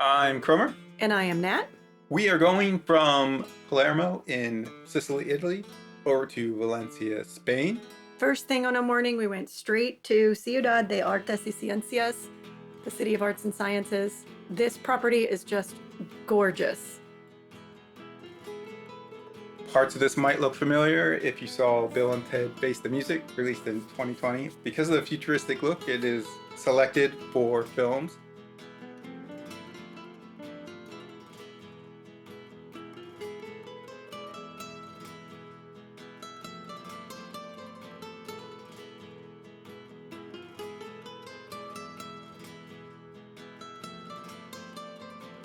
I'm Cromer. And I am Nat. We are going from Palermo in Sicily, Italy, over to Valencia, Spain. First thing on a morning, we went straight to Ciudad de Artes y Ciencias, the City of Arts and Sciences. This property is just gorgeous. Parts of this might look familiar if you saw Bill and Ted Face the Music, released in 2020. Because of the futuristic look, it is selected for films.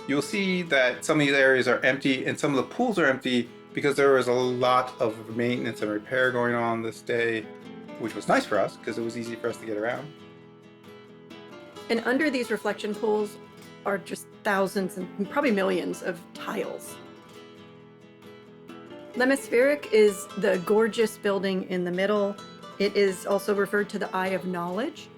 You'll see that some of these areas are empty and some of the pools are empty because there was a lot of maintenance and repair going on this day, which was nice for us because it was easy for us to get around. And under these reflection pools are just thousands and probably millions of tiles. L'Hemispheric is the gorgeous building in the middle. It is also referred to the Eye of Knowledge.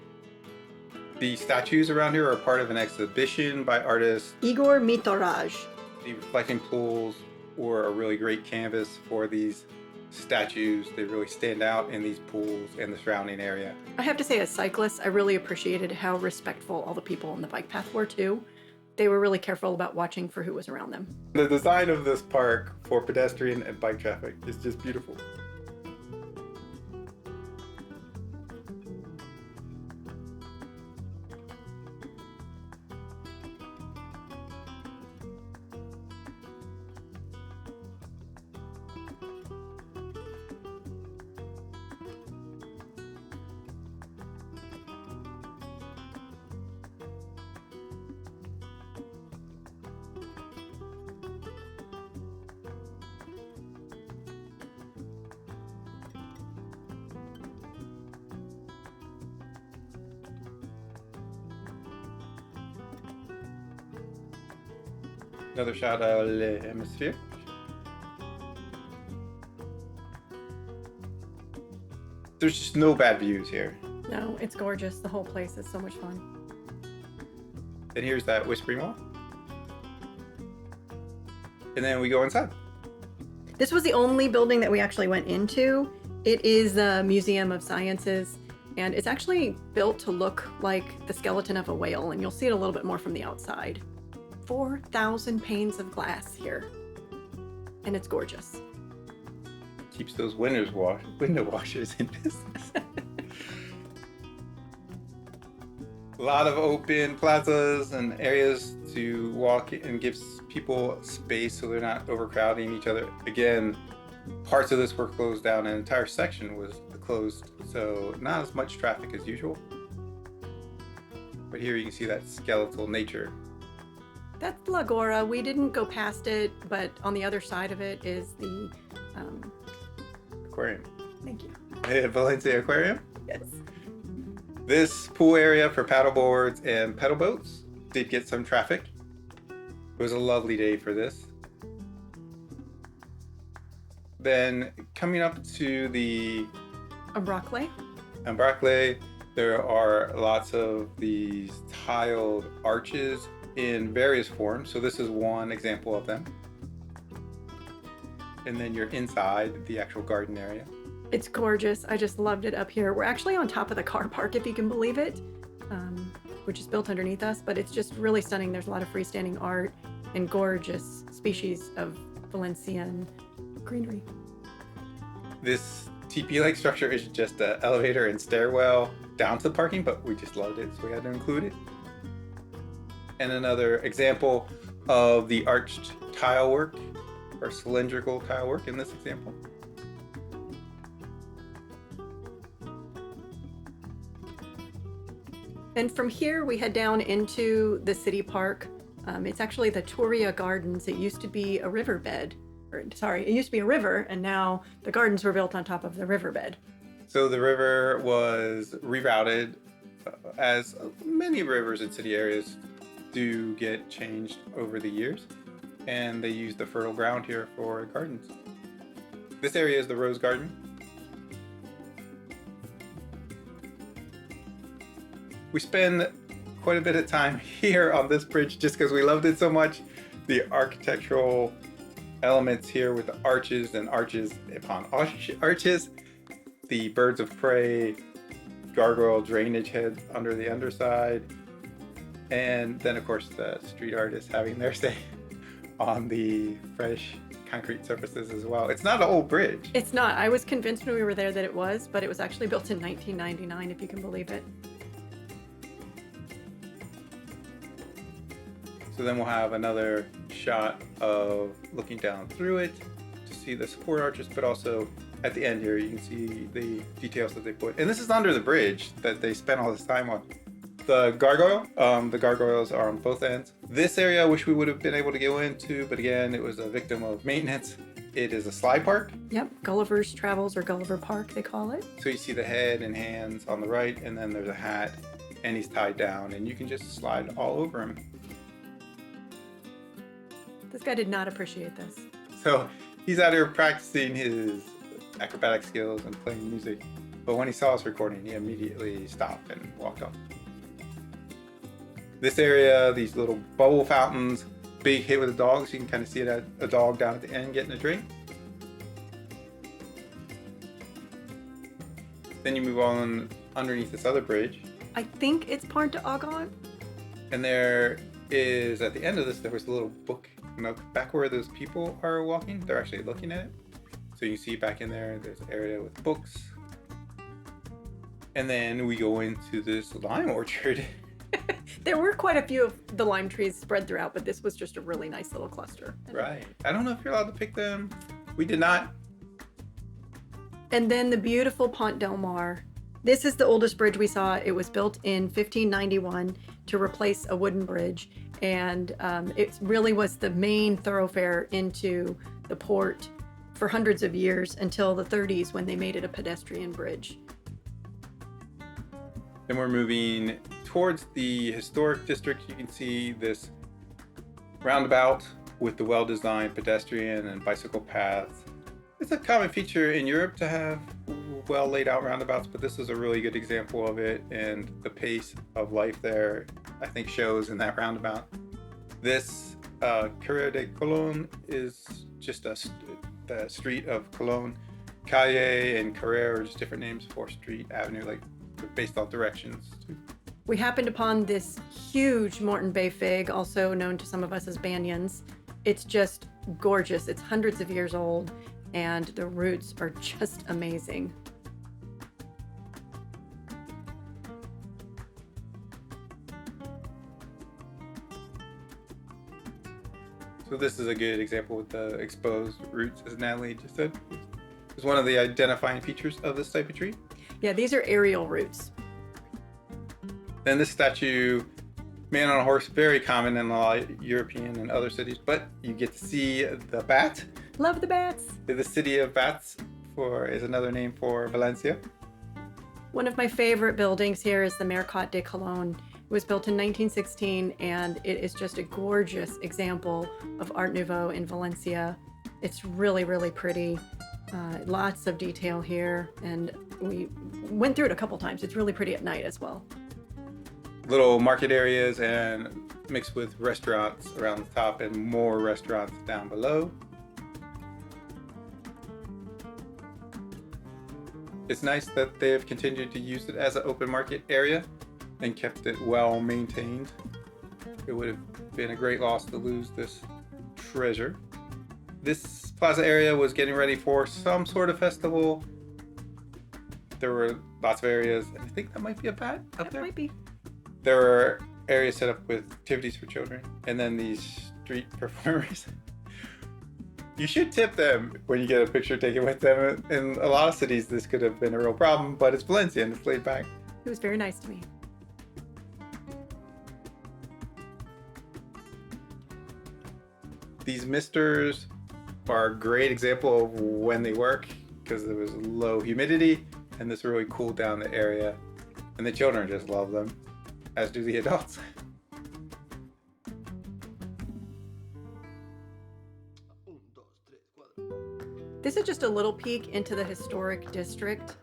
The statues around here are part of an exhibition by artist Igor Mitoraj. The reflecting pools were a really great canvas for these statues. They really stand out in these pools and the surrounding area. I have to say, as cyclists, I really appreciated how respectful all the people on the bike path were too. They were really careful about watching for who was around them. The design of this park for pedestrian and bike traffic is just beautiful. Another shot of l'Hémisphère. There's just no bad views here. No, it's gorgeous. The whole place is so much fun. And here's that whispering wall. And then we go inside. This was the only building that we actually went into. It is the Museum of Sciences, and it's actually built to look like the skeleton of a whale, and you'll see it a little bit more from the outside. 4,000 panes of glass here, and it's gorgeous. Keeps those window washers in business. A lot of open plazas and areas to walk and gives people space so they're not overcrowding each other. Again, parts of this were closed down. An entire section was closed, so not as much traffic as usual. But here you can see that skeletal nature. That's the Agora. We didn't go past it, but on the other side of it is the aquarium. Thank you. Valencia Aquarium. Yes. This pool area for paddle boards and pedal boats did get some traffic. It was a lovely day for this. Then coming up to the Umbracle, there are lots of these tiled arches in various forms. So this is one example of them. And then you're inside the actual garden area. It's gorgeous. I just loved it up here. We're actually on top of the car park, if you can believe it, which is built underneath us, but it's just really stunning. There's a lot of freestanding art and gorgeous species of Valencian greenery. This TP-like structure is just an elevator and stairwell down to the parking, but we just loved it, so we had to include it. And another example of the arched tile work or cylindrical tile work in this example. And from here we head down into the city park. It's actually the Turia Gardens. It used to be a riverbed, it used to be a river, and now the gardens were built on top of the riverbed. So the river was rerouted, as many rivers in city areas do get changed over the years, and they use the fertile ground here for gardens. This area is the Rose Garden. We spend quite a bit of time here on this bridge just because we loved it so much. The architectural elements here with the arches and arches upon arches, the birds of prey, gargoyle drainage heads under the underside, and then of course the street artists having their say on the fresh concrete surfaces as well. It's not an old bridge. It's not. I was convinced when we were there that it was, but it was actually built in 1999, if you can believe it. So then we'll have another shot of looking down through it to see the support arches, but also at the end here you can see the details that they put. And this is under the bridge that they spent all this time on. The gargoyles are on both ends. This area I wish we would have been able to go into, but again, it was a victim of maintenance. It is a slide park. Yep, Gulliver's Travels, or Gulliver Park, they call it. So you see the head and hands on the right, and then there's a hat, and he's tied down, and you can just slide all over him. This guy did not appreciate this. So he's out here practicing his acrobatic skills and playing music, but when he saw us recording, he immediately stopped and walked off. This area, these little bubble fountains, big hit with the dogs. You can kind of see it, a dog down at the end getting a drink. Then you move on underneath this other bridge. I think it's Pont de Argent. And there is, at the end of this, there was a little book nook back where those people are walking. They're actually looking at it. So you can see back in there, there's an area with books. And then we go into this lime orchard. There were quite a few of the lime trees spread throughout, but this was just a really nice little cluster. Right. I don't know if you're allowed to pick them. We did not. And then the beautiful Pont del Mar. This is the oldest bridge we saw. It was built in 1591 to replace a wooden bridge. And it really was the main thoroughfare into the port for hundreds of years until the 30s when they made it a pedestrian bridge. Then we're moving towards the historic district. You can see this roundabout with the well-designed pedestrian and bicycle paths. It's a common feature in Europe to have well laid out roundabouts, but this is a really good example of it, and the pace of life there I think shows in that roundabout. This Carrera de Colón is just the street of Colón. Calle and Carrera are just different names for street, avenue, like based on directions. We happened upon this huge Moreton Bay fig, also known to some of us as banyans. It's just gorgeous. It's hundreds of years old, and the roots are just amazing. So this is a good example with the exposed roots, as Natalie just said. It's one of the identifying features of this type of tree. Yeah, these are aerial roots. Then this statue, man on a horse, very common in a lot of European and other cities, but you get to see the bat. Love the bats. The city of bats is another name for Valencia. One of my favorite buildings here is the Mercat de Colón. It was built in 1916, and it is just a gorgeous example of Art Nouveau in Valencia. It's really, really pretty. Lots of detail here, and we went through it a couple times. It's really pretty at night as well. Little market areas and mixed with restaurants around the top and more restaurants down below. It's nice that they have continued to use it as an open market area and kept it well maintained. It would have been a great loss to lose this treasure. This plaza area was getting ready for some sort of festival. There were lots of areas, and I think that might be a bat up there. That might be. There were areas set up with activities for children, and then these street performers. You should tip them when you get a picture taken with them. In a lot of cities, this could have been a real problem, but it's Valencia and it's laid back. It was very nice to me. These misters are a great example of when they work because there was low humidity and this really cooled down the area. And the children just love them, as do the adults. This is just a little peek into the historic district.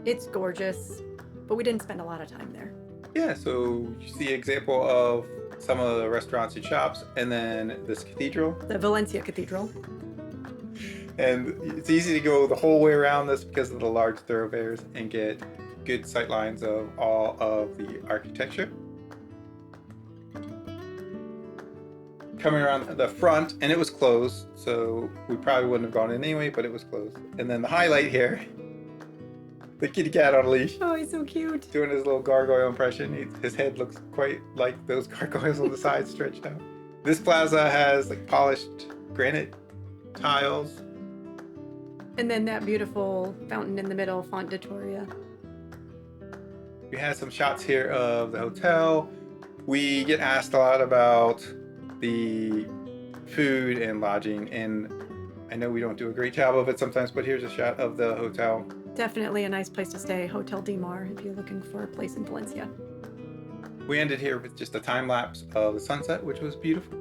It's gorgeous, but we didn't spend a lot of time there. Yeah, so you see an example of some of the restaurants and shops, and then this cathedral. The Valencia Cathedral. And it's easy to go the whole way around this because of the large thoroughfares and get good sight lines of all of the architecture. Coming around the front, and it was closed, so we probably wouldn't have gone in anyway, but it was closed. And then the highlight here, the kitty cat on a leash. Oh, he's so cute. Doing his little gargoyle impression. His head looks quite like those gargoyles on the side stretched out. This plaza has like polished granite tiles. And then that beautiful fountain in the middle, Font de Toria. We had some shots here of the hotel. We get asked a lot about the food and lodging, and I know we don't do a great job of it sometimes, but here's a shot of the hotel. Definitely a nice place to stay, Hotel Di Mar, if you're looking for a place in Valencia. We ended here with just a time lapse of the sunset, which was beautiful.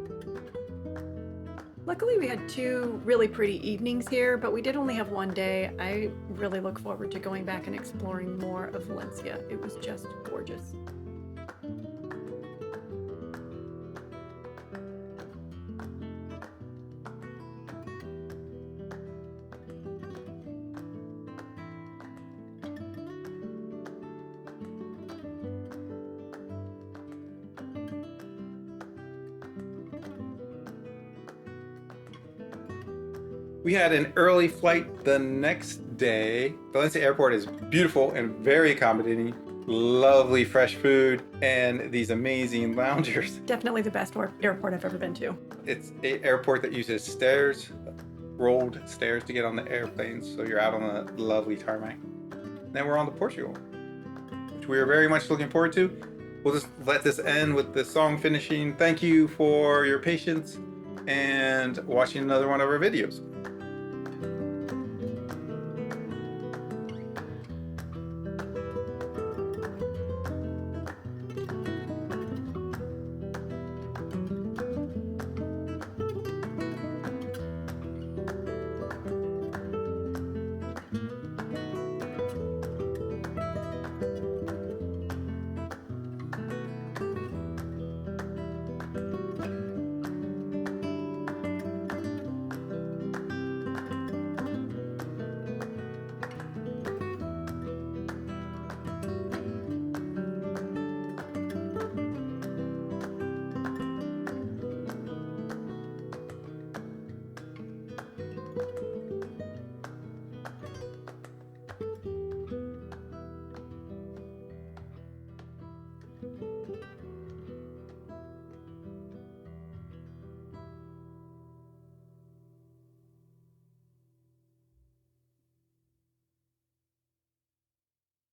Luckily, we had 2 really pretty evenings here, but we did only have 1 day. I really look forward to going back and exploring more of Valencia. It was just gorgeous. We had an early flight the next day. Valencia Airport is beautiful and very accommodating. Lovely fresh food and these amazing loungers. Definitely the best airport I've ever been to. It's an airport that uses stairs, rolled stairs to get on the airplanes, so you're out on a lovely tarmac. Then we're on to Portugal, which we are very much looking forward to. We'll just let this end with the song finishing. Thank you for your patience and watching another one of our videos.